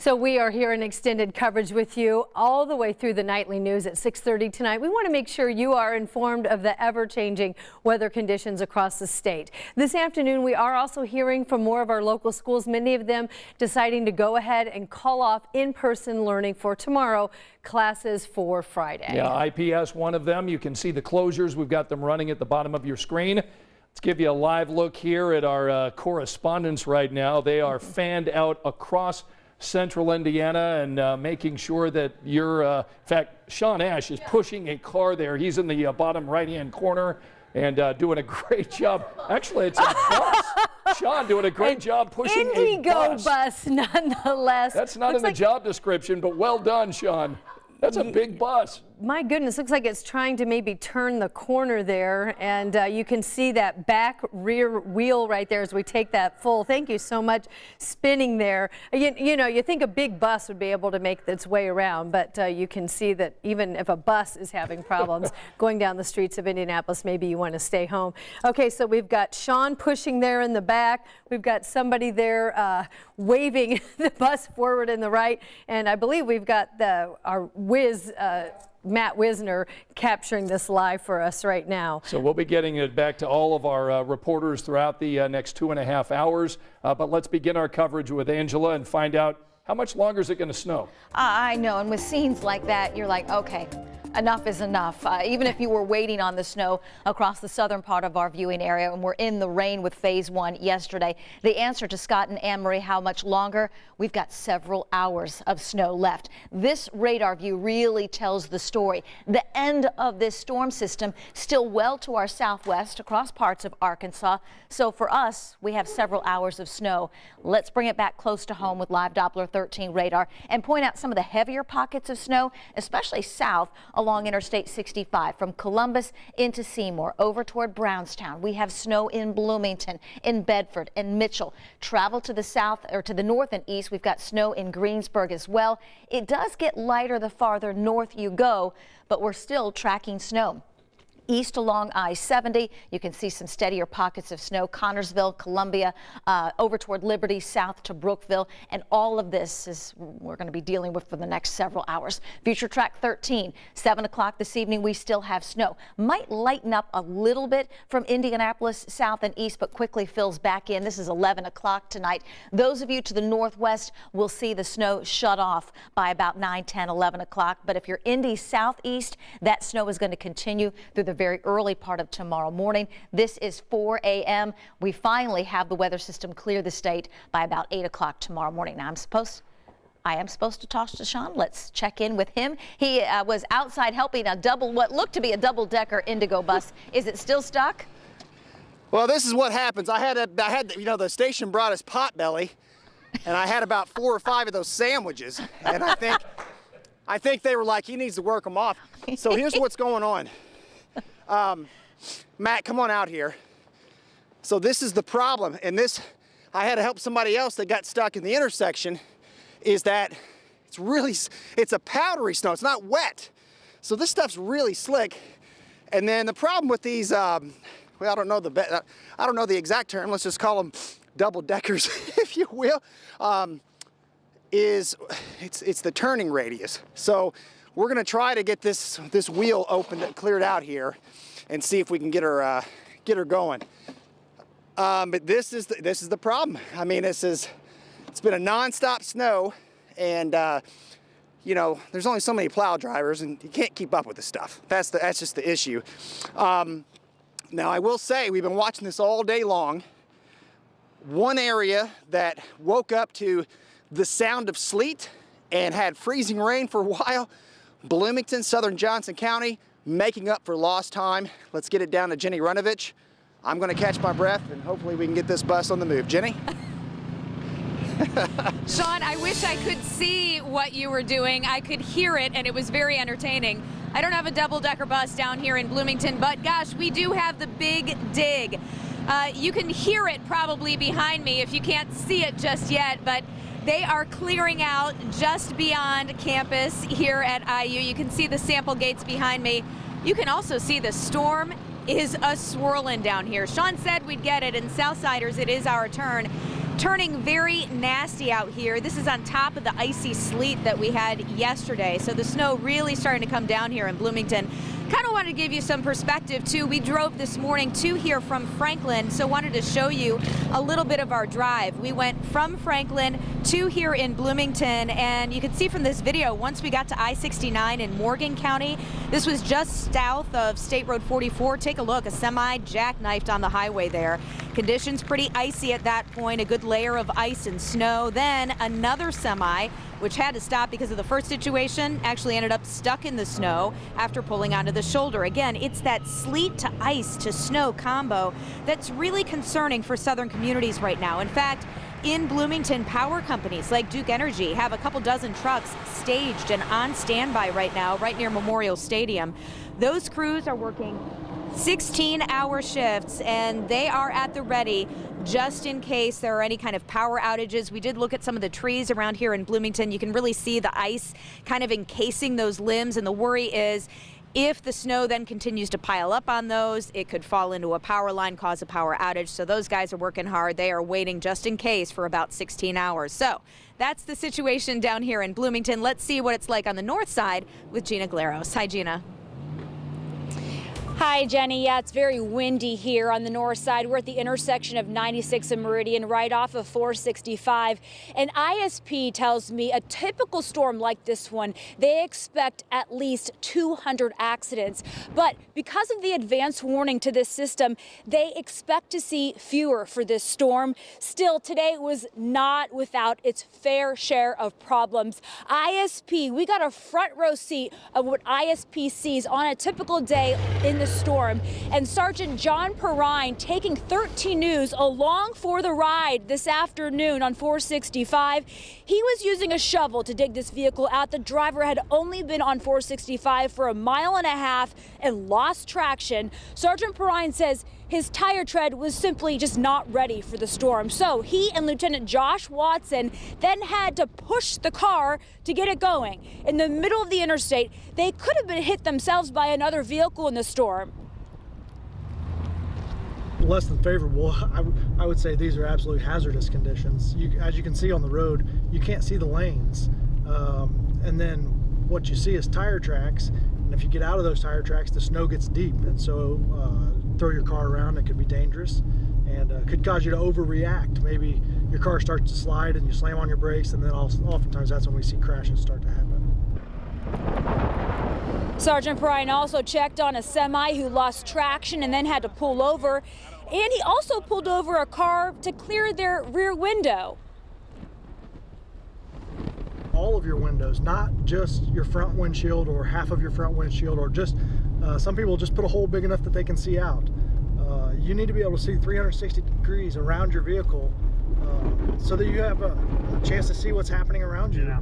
So we are here in extended coverage with you all the way through the nightly news at 6:30 tonight. We want to make sure you are informed of the ever-changing weather conditions across the state. This afternoon, we are also hearing from more of our local schools, many of them deciding to go ahead and call off in-person learning for tomorrow, classes for Friday. Yeah, IPS, one of them. You can see the closures. We've got them running at the bottom of your screen. Let's give you a live look here at our correspondents right now. They are fanned out across central Indiana and making sure that you're, in fact, Sean Ash is pushing a car there. He's in the bottom right-hand corner and doing a great job. Actually, it's a bus. Sean doing a great job pushing a Indigo bus, nonetheless. That's not in the job description, but well done, Sean. That's a big bus. My goodness, looks like it's trying to maybe turn the corner there, and you can see that back rear wheel right there as we take that full. Thank you so much, spinning there. You know, you think a big bus would be able to make its way around, but you can see that even if a bus is having problems going down the streets of Indianapolis, maybe you want to stay home. Okay, so we've got Sean pushing there in the back. We've got somebody there waving the bus forward in the right, and I believe we've got our whiz. Matt Wisner capturing this live for us right now. So we'll be getting it back to all of our reporters throughout the next 2.5 hours. But let's begin our coverage with Angela and find out how much longer is it going to snow. I know, and with scenes like that, you're like, okay, enough is enough. Even if you were waiting on the snow across the southern part of our viewing area and we're in the rain with phase 1 yesterday, the answer to Scott and Anne Marie, how much longer? We've got several hours of snow left. This radar view really tells the story. The end of this storm system still well to our southwest across parts of Arkansas. So for us, we have several hours of snow. Let's bring it back close to home with live Doppler 13 radar and point out some of the heavier pockets of snow, especially south along Interstate 65 from Columbus into Seymour over toward Brownstown. We have snow in Bloomington, in Bedford, and Mitchell. Travel to the south or to the north and east. We've got snow in Greensburg as well. It does get lighter the farther north you go, but we're still tracking snow. East along I-70, you can see some steadier pockets of snow. Connorsville, Columbia, over toward Liberty, south to Brookville. And all of this is we're going to be dealing with for the next several hours. Future Track 13, 7 o'clock this evening, we still have snow. Might lighten up a little bit from Indianapolis south and east, but quickly fills back in. This is 11 o'clock tonight. Those of you to the northwest will see the snow shut off by about 9, 10, 11 o'clock. But if you're Indy southeast, that snow is going to continue through the very early part of tomorrow morning. This is 4 a.m. We finally have the weather system clear the state by about 8 o'clock tomorrow morning. Now I am supposed to toss to Sean. Let's check in with him. He was outside helping what looked to be a double-decker Indigo bus. Is it still stuck? Well, this is what happens. I had you know, the station brought us Potbelly, and I had about 4 or 5 of those sandwiches, and I think they were like, he needs to work them off. So here's what's going on. Matt, come on out here. So this is the problem, and I had to help somebody else that got stuck in the intersection, is that it's a powdery snow. It's not wet. So this stuff's really slick. And then the problem with these, well, I don't know the exact term, let's just call them double deckers, if you will, it's the turning radius. So we're gonna try to get this wheel opened, cleared out here, and see if we can get her going. But this is the problem. I mean, it's been a nonstop snow, and you know, there's only so many plow drivers, and you can't keep up with this stuff. That's just the issue. Now I will say we've been watching this all day long. One area that woke up to the sound of sleet and had freezing rain for a while, Bloomington, southern Johnson County, making up for lost time. Let's get it down to Jenny Runovich. I'm going to catch my breath, and hopefully we can get this bus on the move. Jenny? Sean, I wish I could see what you were doing. I could hear it, and it was very entertaining. I don't have a double-decker bus down here in Bloomington, but gosh, we do have the Big Dig. You can hear it probably behind me if you can't see it just yet, but they are clearing out just beyond campus here at IU. You can see the sample gates behind me. You can also see the storm is a swirling down here. Sean said we'd get it, and Southsiders, it is our turn. turning very nasty out here. This is on top of the icy sleet that we had yesterday. So the snow really starting to come down here in Bloomington. Kind of wanted to give you some perspective too. We drove this morning to here from Franklin, so wanted to show you a little bit of our drive. We went from Franklin to here in Bloomington, and you can see from this video, once we got to I-69 in Morgan County, this was just south of State Road 44. Take a look, a semi jackknifed on the highway there. Conditions pretty icy at that point, a good layer of ice and snow. Then another semi, which had to stop because of the first situation, actually ended up stuck in the snow after pulling onto the shoulder. Again, it's that sleet to ice to snow combo that's really concerning for southern communities right now. In fact, in Bloomington, power companies like Duke Energy have a couple dozen trucks staged and on standby right now, right near Memorial Stadium. Those crews are working 16-hour shifts, and they are at the ready just in case there are any kind of power outages. We did look at some of the trees around here in Bloomington. You can really see the ice kind of encasing those limbs, and the worry is if the snow then continues to pile up on those, it could fall into a power line, cause a power outage. So those guys are working hard. They are waiting just in case for about 16 hours. So that's the situation down here in Bloomington. Let's see what it's like on the north side with Gina Glaros. Hi, Gina. Hi, Jenny. Yeah, it's very windy here on the north side. We're at the intersection of 96 and Meridian, right off of 465. And ISP tells me a typical storm like this one, they expect at least 200 accidents. But because of the advance warning to this system, they expect to see fewer for this storm. Still, today was not without its fair share of problems. ISP, we got a front row seat of what ISP sees on a typical day in the storm, and Sergeant John Perrine taking 13 News along for the ride this afternoon on 465. He was using a shovel to dig this vehicle out. The driver had only been on 465 for a mile and a half and lost traction. Sergeant Perrine says his tire tread was simply just not ready for the storm. So he and Lieutenant Josh Watson then had to push the car to get it going. In the middle of the interstate, they could have been hit themselves by another vehicle in the storm. Less than favorable. I would say these are absolutely hazardous conditions. As you can see on the road, you can't see the lanes. And then what you see is tire tracks. And if you get out of those tire tracks, the snow gets deep. And so throw your car around, it could be dangerous and could cause you to overreact. Maybe your car starts to slide and you slam on your brakes, and then oftentimes that's when we see crashes start to happen. Sergeant Perrine also checked on a semi who lost traction and then had to pull over. And he also pulled over a car to clear their rear window. All of your windows, not just your front windshield or half of your front windshield, or just some people just put a hole big enough that they can see out. You need to be able to see 360 degrees around your vehicle so that you have a chance to see what's happening around you.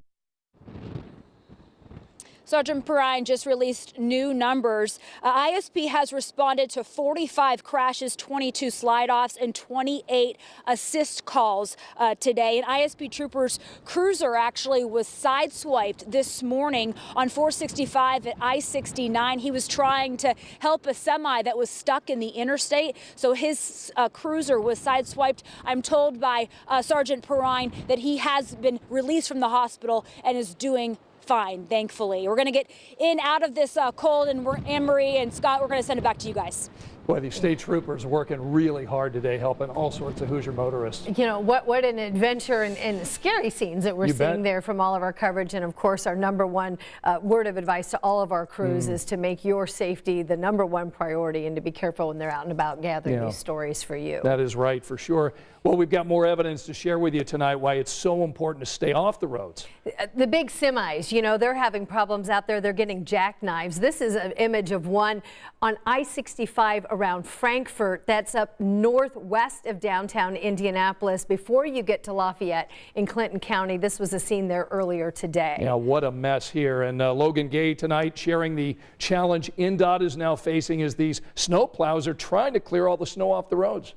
Sergeant Perrine just released new numbers. ISP has responded to 45 crashes, 22 slide-offs, and 28 assist calls today. And ISP troopers' cruiser actually was sideswiped this morning on 465 at I-69. He was trying to help a semi that was stuck in the interstate, so his cruiser was sideswiped. I'm told by Sergeant Perrine that he has been released from the hospital and is doing fine, thankfully. We're going to get in out of this cold, and Anne-Marie and Scott, we're going to send it back to you guys. Boy, these state troopers are working really hard today, helping all sorts of Hoosier motorists. You know, what an adventure and scary scenes that we're seeing there from all of our coverage. And of course, our number one word of advice to all of our crews is to make your safety the number one priority, and to be careful when they're out and about gathering these stories for you. That is right, for sure. Well, we've got more evidence to share with you tonight why it's so important to stay off the roads. The big semis, you know, they're having problems out there. They're getting jackknives. This is an image of one on I-65 around Frankfort. That's up northwest of downtown Indianapolis before you get to Lafayette in Clinton County. This was a scene there earlier today. Yeah, what a mess here. And Logan Gay tonight sharing the challenge INDOT is now facing as these snow plows are trying to clear all the snow off the roads.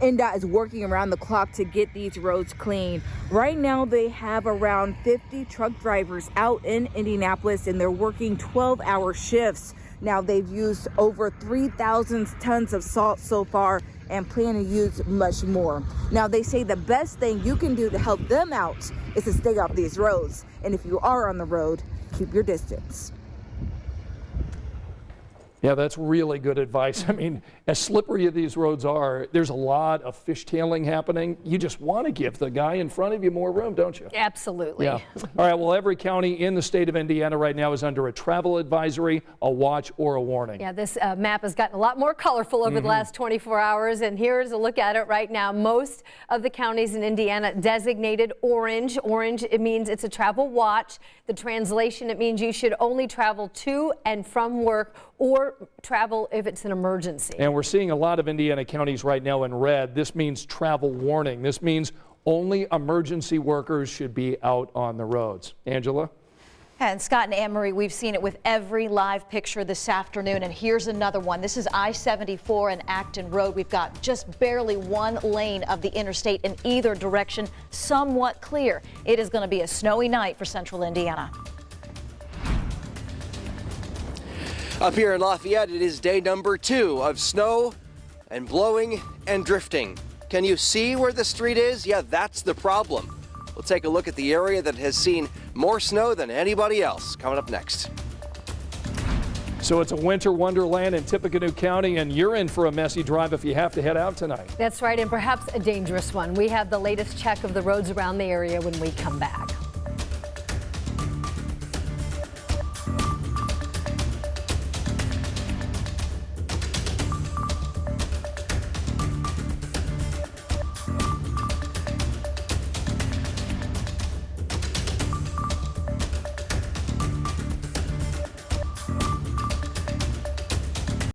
INDOT is working around the clock to get these roads clean. Right now, they have around 50 truck drivers out in Indianapolis, and they're working 12-hour shifts. Now, they've used over 3,000 tons of salt so far, and plan to use much more. Now, they say the best thing you can do to help them out is to stay off these roads. And if you are on the road, keep your distance. Yeah, that's really good advice. I mean, as slippery as these roads are, there's a lot of fishtailing happening. You just want to give the guy in front of you more room, don't you? Absolutely. Yeah. All right, well, every county in the state of Indiana right now is under a travel advisory, a watch, or a warning. Yeah, this map has gotten a lot more colorful over the last 24 hours, and here's a look at it right now. Most of the counties in Indiana designated orange. Orange, it means it's a travel watch. The translation, it means you should only travel to and from work or travel if it's an emergency. And we're seeing a lot of Indiana counties right now in red. This means travel warning. This means only emergency workers should be out on the roads. Angela? And Scott and Anne-Marie, we've seen it with every live picture this afternoon, and here's another one. This is I-74 and Acton Road. We've got just barely one lane of the interstate in either direction, somewhat clear. It is going to be a snowy night for central Indiana. Up here in Lafayette, it is day number 2 of snow and blowing and drifting. Can you see where the street is? Yeah, that's the problem. We'll take a look at the area that has seen more snow than anybody else coming up next. So it's a winter wonderland in Tippecanoe County, and you're in for a messy drive if you have to head out tonight. That's right, and perhaps a dangerous one. We have the latest check of the roads around the area when we come back.